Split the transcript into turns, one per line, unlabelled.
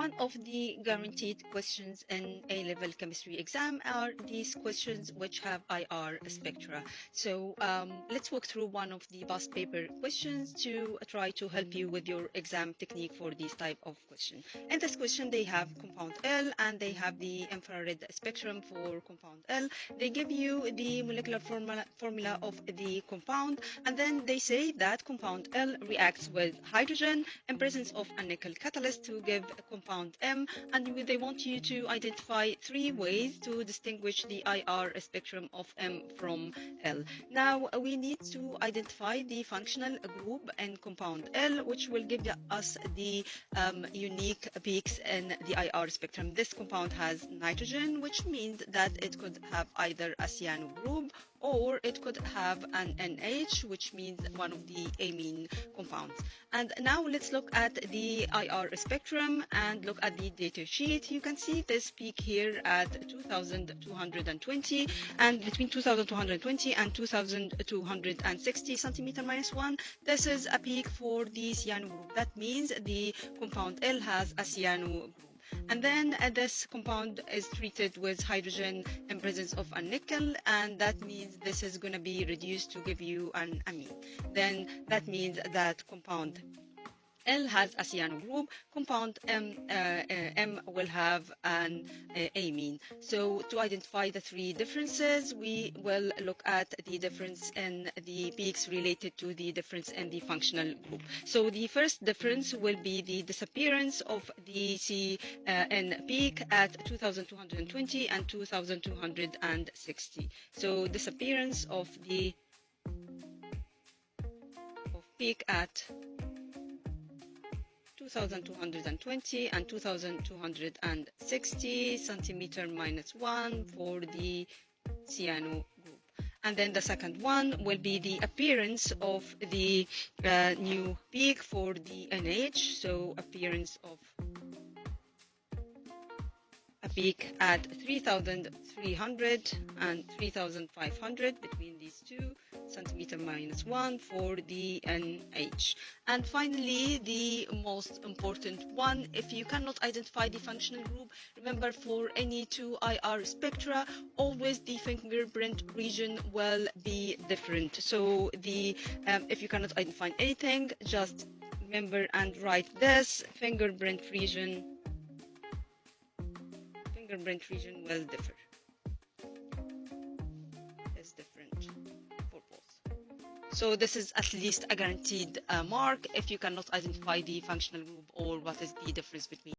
one of the guaranteed questions in A-level chemistry exam are these questions which have IR spectra. So let's walk through one of the past paper questions to try to help you with your exam technique for this type of question. In this question, they have compound L and they have the infrared spectrum for compound L. They give you the molecular formula of the compound, and then they say that compound L reacts with hydrogen in presence of a nickel catalyst to give a compound M, and they want you to identify 3 ways to distinguish the IR spectrum of M from L. Now we need to identify the functional group in compound L, which will give us the unique peaks in the IR spectrum. This compound has nitrogen, which means that it could have either a cyano group or it could have an NH, which means one of the amine compounds. And now let's look at the IR spectrum and look at the data sheet. You can see this peak here at 2220, and between 2220 and 2260 centimeter minus 1, this is a peak for the cyano group. That means the compound L has a cyano group. And then this compound is treated with hydrogen in presence of a nickel, and that means this is going to be reduced to give you an amine. Then that means that compound L has a cyano group, compound M will have an amine. So to identify the 3 differences, we will look at the difference in the peaks related to the difference in the functional group. So the first difference will be the disappearance of the CN peak at 2220 and 2260. So disappearance of the peak at 2220 and 2260 centimeter minus 1 for the cyano group. And then the second one will be the appearance of the new peak for the NH, so appearance of a peak at 3300 and 3500 between these 2 centimeter minus 1 for the NH. And finally, the most important one, if you cannot identify the functional group, remember for any 2 IR spectra, always the fingerprint region will be different. So the if you cannot identify anything, just remember and write this: fingerprint region will differ. Is different for both. So this is at least a guaranteed mark if you cannot identify the functional group or what is the difference between